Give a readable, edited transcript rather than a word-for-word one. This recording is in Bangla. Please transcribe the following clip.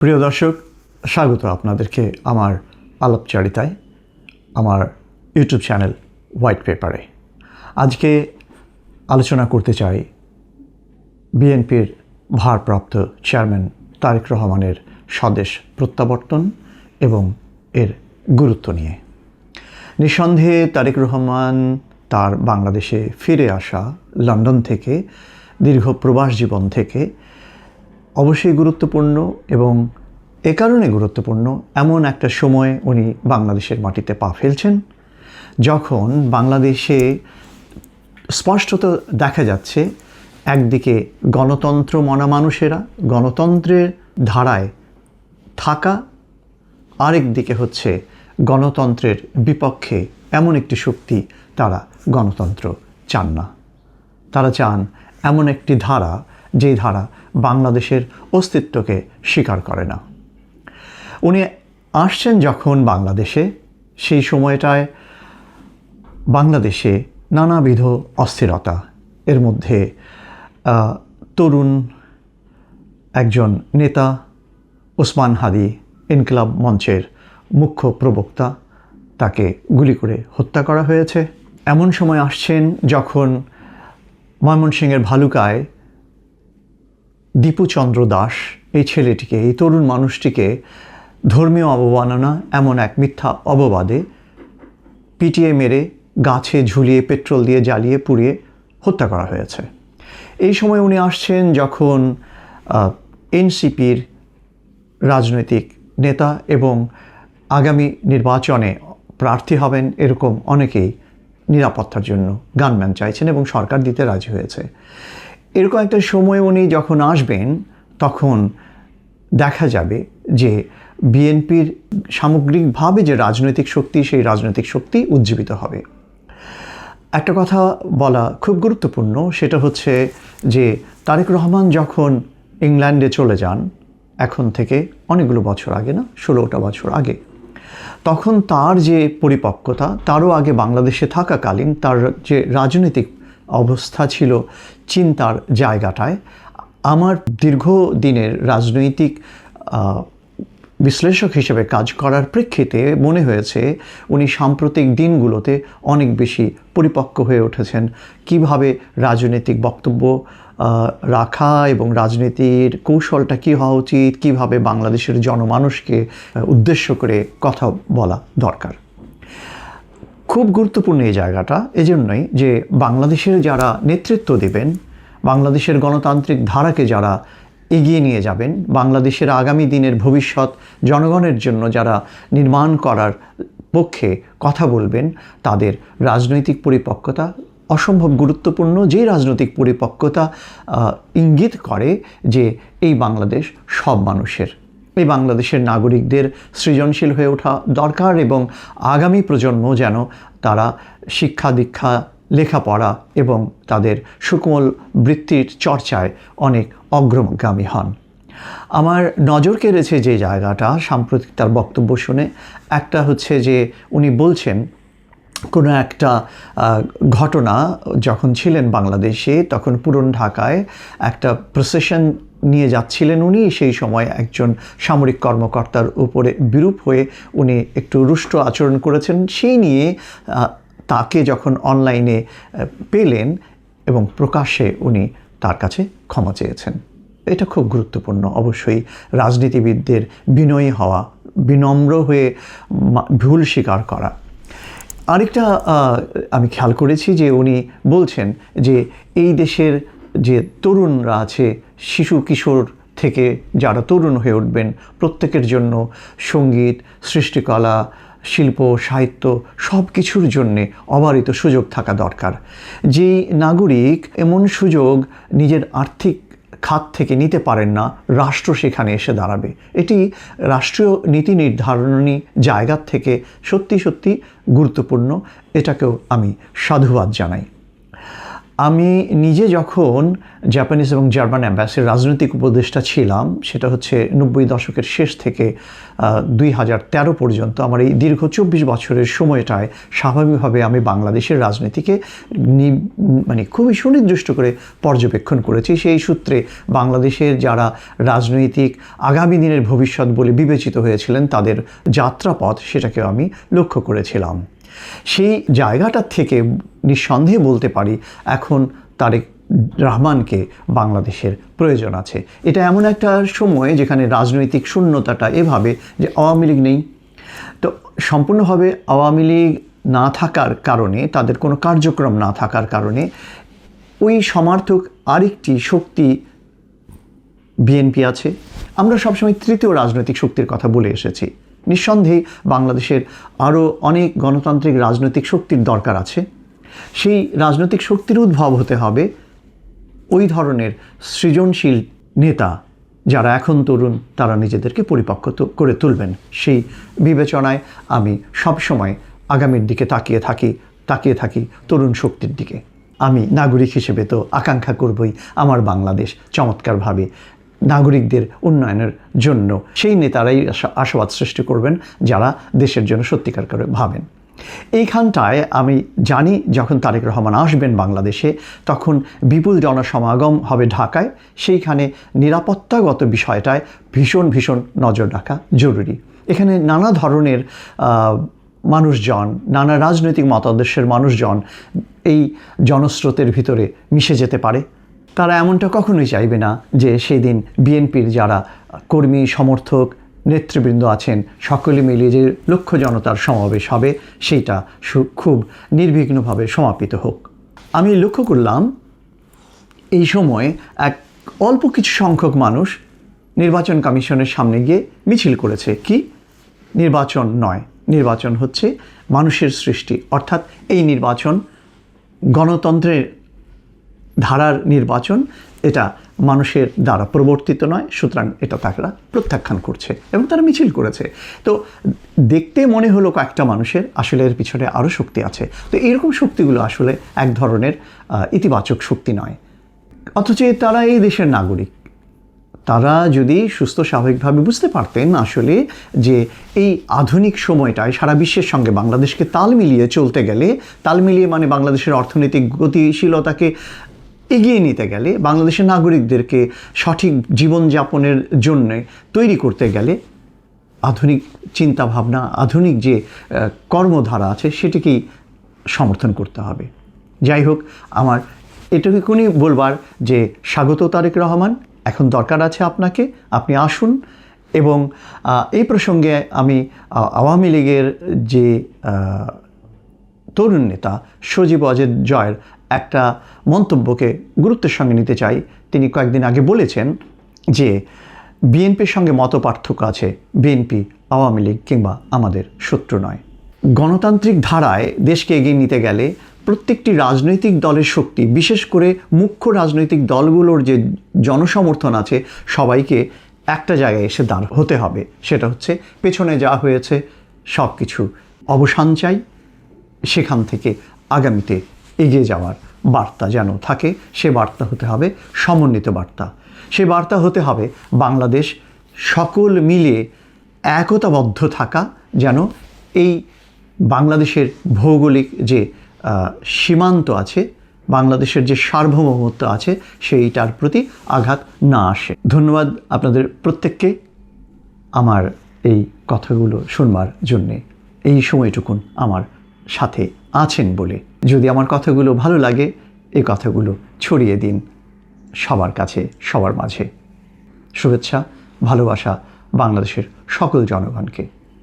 প্রিয় দর্শক, স্বাগত আপনাদেরকে আমার আলাপচারিতায়, আমার ইউটিউব চ্যানেল হোয়াইট পেপারে। আজকে আলোচনা করতে চাই বিএনপির ভারপ্রাপ্ত চেয়ারম্যান তারেক রহমানের স্বদেশ প্রত্যাবর্তন এবং এর গুরুত্ব নিয়ে। নিঃসন্দেহে তারেক রহমান তার বাংলাদেশে ফিরে আসা লন্ডন থেকে, দীর্ঘ প্রবাস জীবন থেকে অবশ্যই গুরুত্বপূর্ণ, এবং এ কারণে গুরুত্বপূর্ণ এমন একটা সময় উনি বাংলাদেশের মাটিতে পা ফেলছেন যখন বাংলাদেশে স্পষ্টত দেখা যাচ্ছে একদিকে গণতন্ত্র মনা মানুষেরা গণতন্ত্রের ধারায় থাকা, আরেক দিকে হচ্ছে গণতন্ত্রের বিপক্ষে এমন একটি শক্তি, তারা গণতন্ত্র চান না। তারা চান এমন একটি ধারা যেই ধারা বাংলাদেশের অস্তিত্বকে স্বীকার করে না। উনি আসছেন যখন বাংলাদেশে, সেই সময়টায় বাংলাদেশে নানাবিধ অস্থিরতা, এর মধ্যে তরুণ একজন নেতা ওসমান হাদি, ইনকিলাব মঞ্চের মুখ্য প্রবক্তা, তাকে গুলি করে হত্যা করা হয়েছে। এমন সময় আসছেন যখন ময়মনসিংহের ভালুকায় দীপুচন্দ্র দাস, এই ছেলেটিকে, এই তরুণ মানুষটিকে ধর্মীয় অবমাননা এমন এক মিথ্যা অপবাদে পিটিয়ে মেরে গাছে ঝুলিয়ে পেট্রোল দিয়ে জ্বালিয়ে পুড়িয়ে হত্যা করা হয়েছে। এই সময় উনি আসছেন যখন এনসিপির রাজনৈতিক নেতা এবং আগামী নির্বাচনে প্রার্থী হবেন এরকম অনেকেই নিরাপত্তার জন্য গানম্যান চাইছেন এবং সরকার দিতে রাজি হয়েছে। এরকম একটা সময় উনি যখন আসবেন তখন দেখা যাবে যে বিএনপির সামগ্রিকভাবে যে রাজনৈতিক শক্তি, সেই রাজনৈতিক শক্তি উজ্জীবিত হবে। একটা কথা বলা খুব গুরুত্বপূর্ণ, সেটা হচ্ছে যে তারেক রহমান যখন ইংল্যান্ডে চলে যান, এখন থেকে অনেকগুলো বছর আগে, না 16টা বছর আগে, তখন তার যে পরিপক্কতা, তারও আগে বাংলাদেশে থাকাকালীন তার যে রাজনৈতিক অবস্থা ছিল, চিন্তার জায়গাটায়, আমার দীর্ঘদিনের রাজনৈতিক বিশ্লেষক হিসেবে কাজ করার প্রেক্ষিতে মনে হয়েছে উনি সাম্প্রতিক দিনগুলোতে অনেক বেশি পরিপক্ক হয়ে উঠেছেন। কিভাবে রাজনৈতিক বক্তব্য রাখা এবং রাজনীতির কৌশলটা কী হওয়া উচিত, কিভাবে বাংলাদেশের জনমানুষকে উদ্দেশ্য করে কথা বলা দরকার। খুব গুরুত্বপূর্ণ এই জায়গাটা এজন্যই যে বাংলাদেশের যারা নেতৃত্ব দেবেন, বাংলাদেশের গণতান্ত্রিক ধারাকে যারা এগিয়ে নিয়ে যাবেন, বাংলাদেশের আগামী দিনের ভবিষ্যৎ জনগণের জন্য যারা নির্মাণ করার পক্ষে কথা বলবেন, তাদের রাজনৈতিক পরিপক্কতা অসম্ভব গুরুত্বপূর্ণ। যেই রাজনৈতিক পরিপক্কতা ইঙ্গিত করে যে এই বাংলাদেশ সব মানুষের, এই বাংলাদেশের নাগরিকদের সৃজনশীল হয়ে ওঠা দরকার এবং আগামী প্রজন্ম যেন তারা শিক্ষা দীক্ষা, লেখাপড়া এবং তাদের সুকোমল বৃত্তির চর্চায় অনেক অগ্রগামী হন। আমার নজর কেড়েছে যে জায়গাটা সাম্প্রতিক তার বক্তব্য শুনে, একটা হচ্ছে যে উনি বলছেন কোনো একটা ঘটনা যখন ছিলেন বাংলাদেশে, তখন পুরন ঢাকায় একটা প্রসেশন নিয়ে যাচ্ছিলেন উনি, সেই সময় একজন সামরিক কর্মকর্তার উপরে বিরূপ হয়ে উনি একটু রুষ্ট আচরণ করেছেন। সেই নিয়ে তাকে যখন অনলাইনে পেলেন এবং প্রকাশ্যে উনি তার কাছে ক্ষমা চেয়েছেন। এটা খুব গুরুত্বপূর্ণ। অবশ্যই রাজনীতিবিদদের বিনয়ী হওয়া, বিনম্র হয়ে ভুল স্বীকার করা। আরেকটা আমি খেয়াল করেছি যে উনি বলছেন যে এই দেশের যে তরুণরা আছে, শিশু কিশোর থেকে যারা তরুণ হয়ে উঠবেন, প্রত্যেকের জন্য সঙ্গীত, সৃষ্টিকলা, শিল্প, সাহিত্য সব কিছুর জন্যে অবারিত সুযোগ থাকা দরকার। যেই নাগরিক এমন সুযোগ নিজের আর্থিক খাত থেকে নিতে পারেন না, রাষ্ট্র সেখানে এসে দাঁড়াবে। এটি রাষ্ট্রীয় নীতি নির্ধারণী জায়গা থেকে সত্যি সত্যি গুরুত্বপূর্ণ। এটাকেও আমি সাধুবাদ জানাই। আমি নিজে যখন জাপানিজ এবং জার্মান অ্যাম্বাসির রাজনৈতিক উপদেষ্টা ছিলাম, সেটা হচ্ছে 90 দশকের শেষ থেকে 2013 পর্যন্ত, আমার এই দীর্ঘ 24 বছরের সময়টায় স্বাভাবিকভাবে আমি বাংলাদেশের রাজনীতিকে মানে খুবই সুনির্দিষ্ট করে পর্যবেক্ষণ করেছি। সেই সূত্রে বাংলাদেশের যারা রাজনৈতিক আগামী দিনের ভবিষ্যৎ বলে বিবেচিত হয়েছিলেন তাদের যাত্রাপথ সেটাকেও আমি লক্ষ্য করেছিলাম। সেই জায়গাটা থেকে নিঃসন্দেহে বলতে পারি এখন তারেক রহমানকে বাংলাদেশের প্রয়োজন আছে। এটা এমন একটা সময় যেখানে রাজনৈতিক শূন্যতাটা এভাবে যে আওয়ামী লীগ নেই, তো সম্পূর্ণভাবে আওয়ামী লীগ না থাকার কারণে, তাদের কোনো কার্যক্রম না থাকার কারণে ওই সমার্থক আরেকটি শক্তি বিএনপি আছে। আমরা সবসময় তৃতীয় রাজনৈতিক শক্তির কথা বলে এসেছি। নিঃসন্দেহে বাংলাদেশের আরও অনেক গণতান্ত্রিক রাজনৈতিক শক্তির দরকার আছে। সেই রাজনৈতিক শক্তির উদ্ভব হতে হবে ওই ধরনের সৃজনশীল নেতা যারা এখন তরুণ, তারা নিজেদেরকে পরিপক্ক করে তুলবেন। সেই বিবেচনায় আমি সবসময় আগামীর দিকে তাকিয়ে থাকি তরুণ শক্তির দিকে। আমি নাগরিক হিসেবে তো আকাঙ্ক্ষা করবই আমার বাংলাদেশ চমৎকারভাবে নাগরিকদের উন্নয়নের জন্য সেই নেতারাই আশাবাদ সৃষ্টি করবেন যারা দেশের জন্য সত্যিকার করে ভাবেন। এইখানটায় আমি জানি যখন তারেক রহমান আসবেন বাংলাদেশে তখন বিপুল জনসমাগম হবে ঢাকায়। সেইখানে নিরাপত্তাগত বিষয়টায় ভীষণ নজর রাখা জরুরি। এখানে নানা ধরনের মানুষজন, নানা রাজনৈতিক মতাদর্শের মানুষজন এই জনস্রোতের ভিতরে মিশে যেতে পারে। তারা এমনটা কখনোই চাইবে না যে সেই দিন বিএনপির যারা কর্মী, সমর্থক, নেতৃবৃন্দ আছেন সকলে মিলিয়ে যে লক্ষ জনতার সমাবেশ হবে সেইটা খুব নির্বিঘ্নভাবে সমাপিত হোক। আমি লক্ষ্য করলাম এই সময় এক অল্প কিছু সংখ্যক মানুষ নির্বাচন কমিশনের সামনে গিয়ে মিছিল করেছে। কি নির্বাচন নয়, নির্বাচন হচ্ছে মানুষের সৃষ্টি, অর্থাৎ এই নির্বাচন গণতন্ত্রের ধারার নির্বাচন, এটা মানুষের দ্বারা প্রবর্তিত নয়, সুতরাং এটা তারা প্রত্যাখ্যান করছে এবং তারা মিছিল করেছে। তো দেখতে মনে হলো কয়েকটা মানুষের, আসলে এর পিছনে আরও শক্তি আছে। তো এরকম শক্তিগুলো আসলে এক ধরনের ইতিবাচক শক্তি নয়, অথচ তারা এই দেশের নাগরিক। তারা যদি সুস্থ স্বাভাবিকভাবে বুঝতে পারতেন আসলে যে এই আধুনিক সময়টায় সারা বিশ্বের সঙ্গে বাংলাদেশকে তাল মিলিয়ে চলতে গেলে, তাল মিলিয়ে মানে বাংলাদেশের অর্থনৈতিক গতিশীলতাকে এগিয়ে নিতে গেলে, বাংলাদেশের নাগরিকদেরকে সঠিক জীবনযাপনের জন্যে তৈরি করতে গেলে আধুনিক চিন্তাভাবনা, আধুনিক যে কর্মধারা আছে সেটিকেই সমর্থন করতে হবে। যাই হোক, আমার এটুকুনি বলবার যে স্বাগত তারেক রহমান, এখন দরকার আছে আপনাকে, আপনি আসুন। এবং এই প্রসঙ্গে আমি আওয়ামী লীগের যে তরুণ নেতা সজীব ওয়াজেদ জয়ের একটা মন্তব্যকে গুরুত্বের সঙ্গে নিতে চাই। তিনি কয়েকদিন আগে বলেছেন যে বিএনপির সঙ্গে মত পার্থক্য আছে, বিএনপি আওয়ামী লীগ কিংবা আমাদের শত্রু নয়। গণতান্ত্রিক ধারায় দেশকে এগিয়ে নিতে গেলে প্রত্যেকটি রাজনৈতিক দলের শক্তি, বিশেষ করে মুখ্য রাজনৈতিক দলগুলোর যে জনসমর্থন আছে, সবাইকে একটা জায়গায় এসে দাঁড় হতে হবে। সেটা হচ্ছে পেছনে যা হয়েছে সব কিছু অবসান চাই, সেখান থেকে আগামীতে এগিয়ে যাওয়ার বার্তা যেন থাকে। সে বার্তা হতে হবে সমন্বিত বার্তা। সে বার্তা হতে হবে বাংলাদেশ সকল মিলে একতাবদ্ধ থাকা, যেন এই বাংলাদেশের ভৌগোলিক যে সীমান্ত আছে, বাংলাদেশের যে সার্বভৌমত্ব আছে, সেইটার প্রতি আঘাত না আসে। ধন্যবাদ আপনাদের প্রত্যেককে আমার এই কথাগুলো শুনবার জন্যে, এই সময়টুকুন আমার সাথে আছেন বলে। যদি আমার কথাগুলো ভালো লাগে, এই কথাগুলো ছড়িয়ে দিন সবার কাছে, সবার মাঝে। শুভেচ্ছা, ভালোবাসা বাংলাদেশের সকল জনগণকে।